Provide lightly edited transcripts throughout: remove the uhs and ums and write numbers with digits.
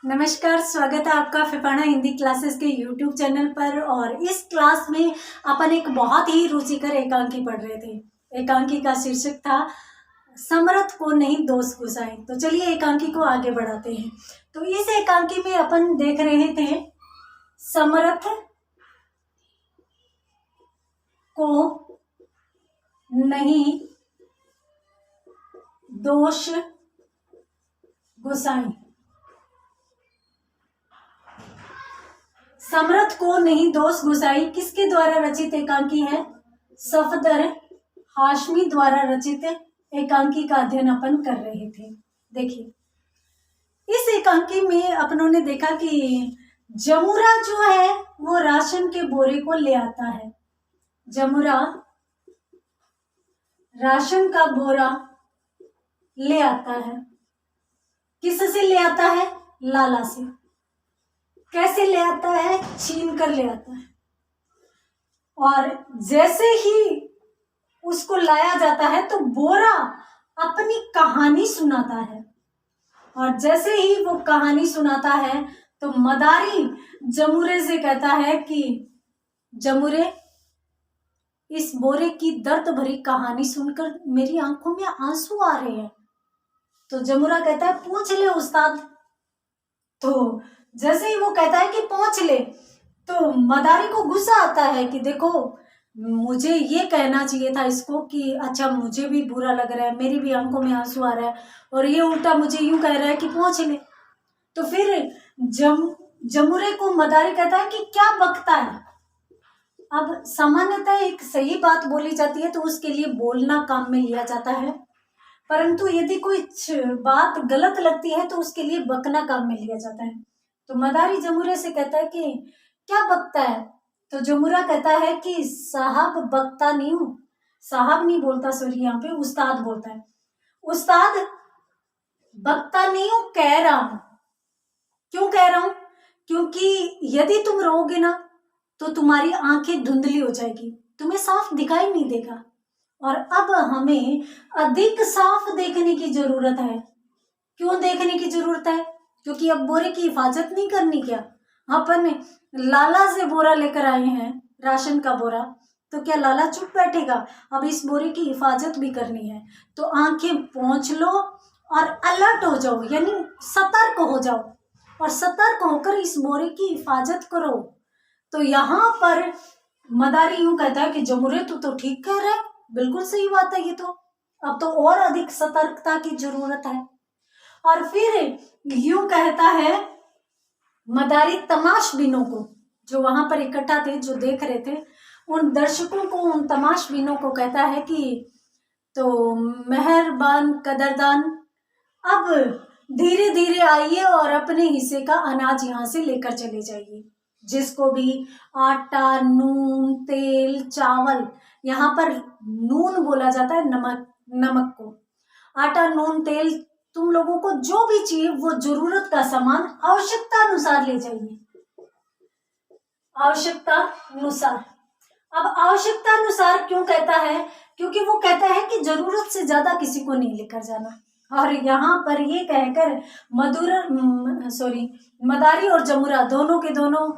नमस्कार, स्वागत है आपका फिफाना हिंदी क्लासेस के यूट्यूब चैनल पर। और इस क्लास में अपन एक बहुत ही रुचिकर एकांकी पढ़ रहे थे। एकांकी का शीर्षक था समर्थ को नहीं दोष गुसाई। तो चलिए एकांकी को आगे बढ़ाते हैं। तो इस एकांकी में अपन देख रहे थे समर्थ को नहीं दोष गुसाई। समर्थ को नहीं दोष गुसाई किसके द्वारा रचित एकांकी है? सफदर हाशमी द्वारा रचित एकांकी का अध्ययन अपन कर रहे थे। देखिए इस एकांकी में अपनों ने देखा कि जमुरा जो है वो राशन के बोरे को ले आता है। जमुरा राशन का बोरा ले आता है। किससे ले आता है? लाला से। कैसे ले आता है? छीन कर ले आता है। और जैसे ही उसको लाया जाता है तो बोरा अपनी कहानी सुनाता है। और जैसे ही वो कहानी सुनाता है तो मदारी जमुरे से कहता है कि जमुरे, इस बोरे की दर्द भरी कहानी सुनकर मेरी आंखों में आंसू आ रहे हैं। तो जमुरा कहता है पूछ ले उस्ताद। तो जैसे ही वो कहता है कि पहुंच ले तो मदारी को गुस्सा आता है कि देखो, मुझे ये कहना चाहिए था इसको कि अच्छा मुझे भी बुरा लग रहा है, मेरी भी आंखों में आंसू आ रहा है, और ये उल्टा मुझे यूं कह रहा है कि पहुंच ले। तो फिर जमुरे को मदारी कहता है कि क्या बकता है। अब सामान्यतः एक सही बात बोली जाती है तो उसके लिए बोलना काम में लिया जाता है, परंतु यदि कोई बात गलत लगती है तो उसके लिए बकना काम में लिया जाता है। तो मदारी जमुरे से कहता है कि क्या बकता है। तो जमुरा कहता है कि साहब बकता नहीं हूं। साहब नहीं बोलता, सॉरी, यहाँ पे उस्ताद बोलता है। उस्ताद बकता नहीं हूं, कह रहा हूं। क्यों कह रहा हूं? क्योंकि यदि तुम रोगे ना तो तुम्हारी आंखें धुंधली हो जाएगी, तुम्हें साफ दिखाई नहीं देगा। और अब हमें अधिक साफ देखने की जरूरत है। क्यों देखने की जरूरत है? क्योंकि अब बोरे की हिफाजत नहीं करनी। क्या अपन लाला से बोरा लेकर आए हैं, राशन का बोरा, तो क्या लाला चुप बैठेगा? अब इस बोरे की हिफाजत भी करनी है। तो आंखें पोंछ लो और अलर्ट हो जाओ, यानी सतर्क हो जाओ, और सतर्क होकर इस बोरे की हिफाजत करो। तो यहाँ पर मदारी यूं कहता है कि जमुरे तू तो ठीक कह रहा है, बिल्कुल सही बात है ये तो, अब तो और अधिक सतर्कता की जरूरत है। और फिर यूं कहता है मदारी तमाशबीनों को, जो वहां पर इकट्ठा थे, जो देख रहे थे, उन दर्शकों को, उन तमाशबीनों को कहता है कि तो मेहरबान कदरदान, अब धीरे धीरे आइए और अपने हिस्से का अनाज यहाँ से लेकर चले जाइए। जिसको भी आटा, नून, तेल, चावल, यहाँ पर नून बोला जाता है नमक को। आटा, नून, तेल, तुम लोगों को जो भी चाहिए वो जरूरत का सामान आवश्यकता अनुसार ले जाइए। आवश्यकता अनुसार। अब आवश्यकता अनुसार क्यों कहता है? क्योंकि वो कहता है कि जरूरत से ज्यादा किसी को नहीं लेकर जाना। और यहाँ पर ये कहकर मदारी और जमुरा दोनों के दोनों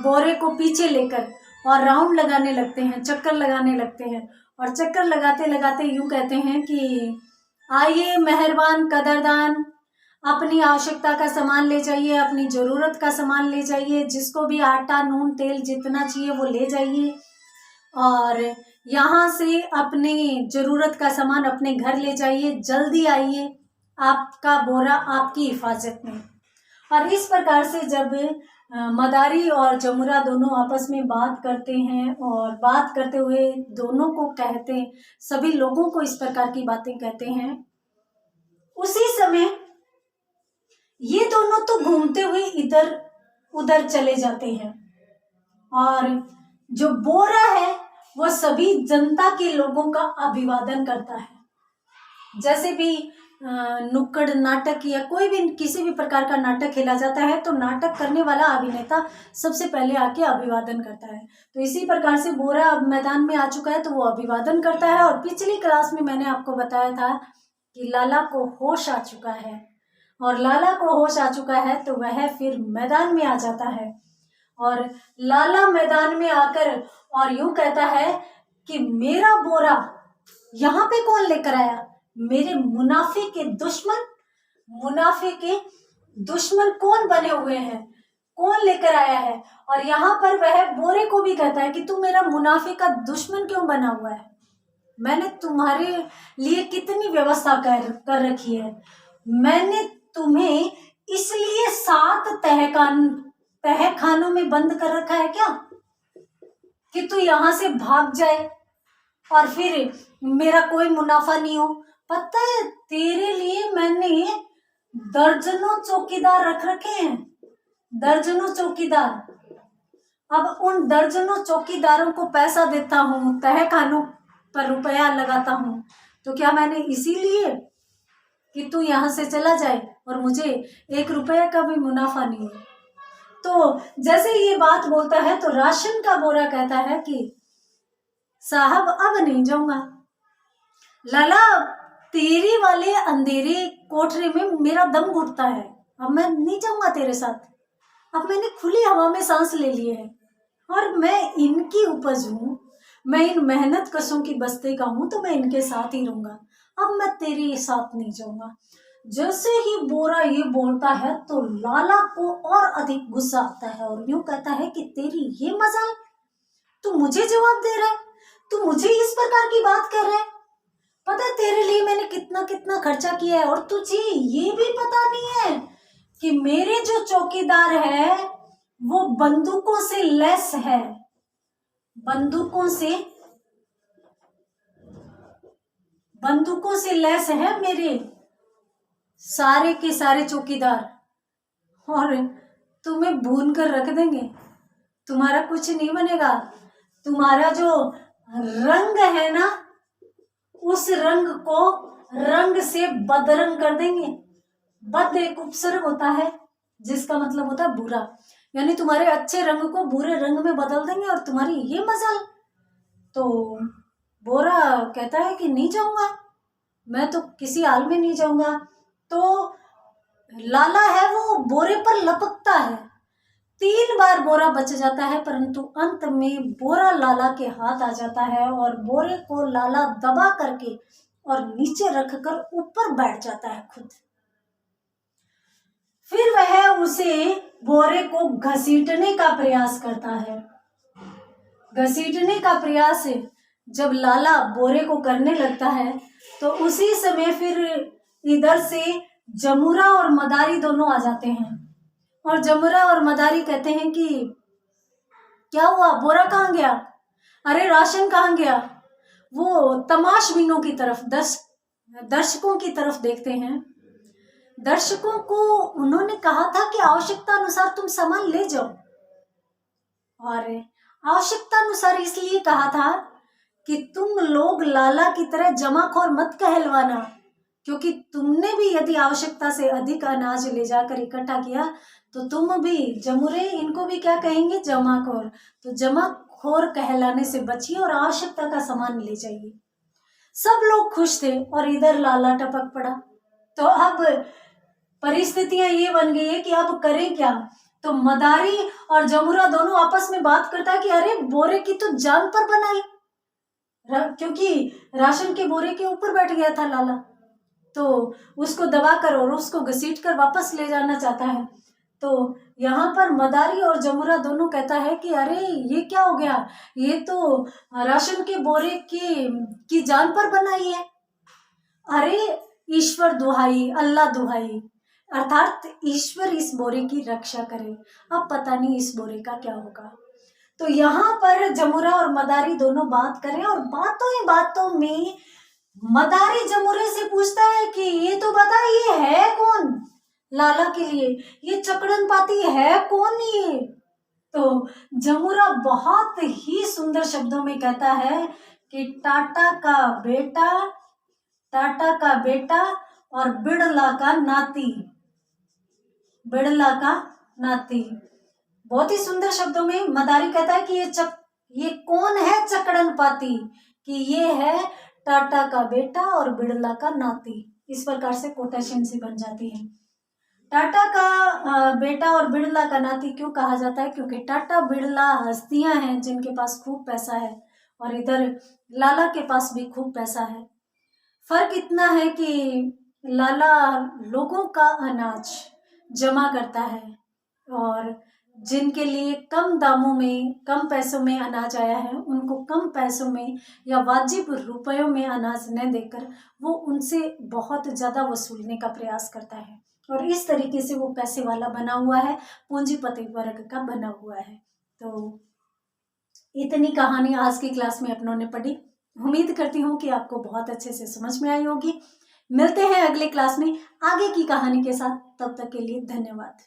बोरे को पीछे लेकर और राउंड लगाने लगते हैं, चक्कर लगाने लगते हैं। और चक्कर लगाते लगाते यूं कहते हैं कि आइए मेहरबान कदरदान, अपनी आवश्यकता का सामान ले जाइए, अपनी जरूरत का सामान ले जाइए, जिसको भी आटा, नून, तेल जितना चाहिए वो ले जाइए, और यहाँ से अपने जरूरत का सामान अपने घर ले जाइए, जल्दी आइए, आपका बोरा आपकी हिफाजत में। और इस प्रकार से जब मदारी और जमुरा दोनों आपस में बात करते हैं, और बात करते हुए दोनों को कहते, सभी लोगों को इस प्रकार की बातें कहते हैं, उसी समय ये दोनों तो घूमते हुए इधर उधर चले जाते हैं। और जो बोरा है वो सभी जनता के लोगों का अभिवादन करता है। जैसे भी नुक्कड़ नाटक या कोई भी किसी भी प्रकार का नाटक खेला जाता है तो नाटक करने वाला अभिनेता सबसे पहले आके अभिवादन करता है। तो इसी प्रकार से बोरा अब मैदान में आ चुका है तो वो अभिवादन करता है। और पिछली क्लास में मैंने आपको बताया था कि लाला को होश आ चुका है, और लाला को होश आ चुका है तो वह फिर मैदान में आ जाता है। और लाला मैदान में आकर और यूं कहता है कि मेरा बोरा यहाँ पे कौन लेकर आया? मेरे मुनाफे के दुश्मन, मुनाफे के दुश्मन कौन बने हुए हैं, कौन लेकर आया है? और यहाँ पर वह बोरे को भी कहता है कि तू मेरा मुनाफे का दुश्मन क्यों बना हुआ है? मैंने तुम्हारे लिए कितनी व्यवस्था कर रखी है। मैंने तुम्हें इसलिए 7 तहखानों में बंद कर रखा है क्या कि तू यहाँ से भाग जाए और फिर मेरा कोई मुनाफा नहीं हो? पता है तेरे लिए मैंने दर्जनों चौकीदार रख रखे हैं, दर्जनों चौकीदार। अब उन दर्जनों चौकीदारों को पैसा देता हूँ, तहखानों पर रुपया लगाता हूँ, तो क्या मैंने इसीलिए कि तू यहाँ से चला जाए और मुझे 1 रुपया का भी मुनाफा नहीं हो? तो जैसे ये बात बोलता है तो राशन का बोरा कहता है कि साहब अब नहीं जाऊंगा। लाला तेरी वाले अंधेरे कोठरी में मेरा दम घुटता है, अब मैं नहीं जाऊंगा तेरे साथ। अब मैंने खुली हवा में सांस ले लिए है और मैं इनकी उपज हूँ, मैं इन मेहनत कशों की बस्ती का हूँ, तो मैं इनके साथ ही रहूंगा, अब मैं तेरे साथ नहीं जाऊंगा। जैसे ही बोरा ये बोलता है तो लाला को और अधिक गुस्सा आता है और यूं कहता है कि तेरी ये मजाल, तू मुझे जवाब दे रहा है, तू मुझे इस प्रकार की बात कर रहा है? पता है तेरे लिए मैंने कितना कितना खर्चा किया है और तुझे ये भी पता नहीं है कि मेरे जो चौकीदार है वो बंदूकों से लैस है, बंदूकों से लैस है मेरे सारे के सारे चौकीदार, और तुम्हें भून कर रख देंगे, तुम्हारा कुछ नहीं बनेगा। तुम्हारा जो रंग है ना, उस रंग को रंग से बदरंग कर देंगे। बद एक उपसर्ग होता है जिसका मतलब होता है बुरा, यानी तुम्हारे अच्छे रंग को बुरे रंग में बदल देंगे और तुम्हारी ये मजाल। तो बोरा कहता है कि नहीं जाऊंगा, मैं तो किसी हाल में नहीं जाऊंगा। तो लाला है वो बोरे पर लपकता है, 3 बार बोरा बच जाता है, परंतु अंत में बोरा लाला के हाथ आ जाता है और बोरे को लाला दबा करके और नीचे रखकर ऊपर बैठ जाता है खुद। फिर वह उसे बोरे को घसीटने का प्रयास करता है। घसीटने का प्रयास जब लाला बोरे को करने लगता है तो उसी समय फिर इधर से जमुरा और मदारी दोनों आ जाते हैं और जमुरा और मदारी कहते हैं कि क्या हुआ, बोरा कहाँ गया, अरे राशन कहाँ गया? वो तमाशबीनों की तरफ, दर्शकों की तरफ देखते हैं। दर्शकों को उन्होंने कहा था कि आवश्यकता अनुसार तुम सामान ले जाओ, और आवश्यकता अनुसार इसलिए कहा था कि तुम लोग लाला की तरह जमाखोर मत कहलवाना, क्योंकि तुमने भी यदि आवश्यकता से अधिक अनाज ले जाकर इकट्ठा किया तो तुम भी जमुरे इनको भी क्या कहेंगे, जमाखोर। तो जमाखोर कहलाने से बचिए और आवश्यकता का सामान ले जाइए। सब लोग खुश थे और इधर लाला टपक पड़ा। तो अब परिस्थितियां ये बन गई है कि अब करें क्या? तो मदारी और जमुरा दोनों आपस में बात करता है कि अरे बोरे की तो जान पर बनाई, क्योंकि राशन के बोरे के ऊपर बैठ गया था लाला, तो उसको दबाकर और उसको घसीट कर वापस ले जाना चाहता है। तो यहाँ पर मदारी और जमुरा दोनों कहता है कि अरे ये क्या हो गया, ये तो राशन के बोरे की जान पर बनाई है। अरे ईश्वर दुहाई, अल्लाह दुहाई, अर्थात ईश्वर इस बोरे की रक्षा करे, अब पता नहीं इस बोरे का क्या होगा। तो यहाँ पर जमुरा और मदारी दोनों बात करें और बातों ही बातों में मदारी जमुरे से पूछता है कि ये तो बता, ये है कौन लाला के लिए, ये चकड़न पाती है कौन ये? तो जमुरा बहुत ही सुंदर शब्दों में कहता है कि टाटा का बेटा और बिड़ला का नाती, बिड़ला का नाती। बहुत ही सुंदर शब्दों में मदारी कहता है कि ये कौन है चकड़न पाती, कि ये है टाटा का बेटा और बिड़ला का नाती। इस प्रकार से कोटेशन से बन जाती है। टाटा का बेटा और बिड़ला का नाती क्यों कहा जाता है? क्योंकि टाटा बिड़ला हस्तियां हैं जिनके पास खूब पैसा है और इधर लाला के पास भी खूब पैसा है। फर्क इतना है कि लाला लोगों का अनाज जमा करता है और जिनके लिए कम दामों में, कम पैसों में अनाज आया है, उनको कम पैसों में या वाजिब रुपयों में अनाज न देकर वो उनसे बहुत ज़्यादा वसूलने का प्रयास करता है और इस तरीके से वो पैसे वाला बना हुआ है, पूंजीपति वर्ग का बना हुआ है। तो इतनी कहानी आज की क्लास में अपनों ने पढ़ी। उम्मीद करती हूँ कि आपको बहुत अच्छे से समझ में आई होगी। मिलते हैं अगले क्लास में आगे की कहानी के साथ। तब तक के लिए धन्यवाद।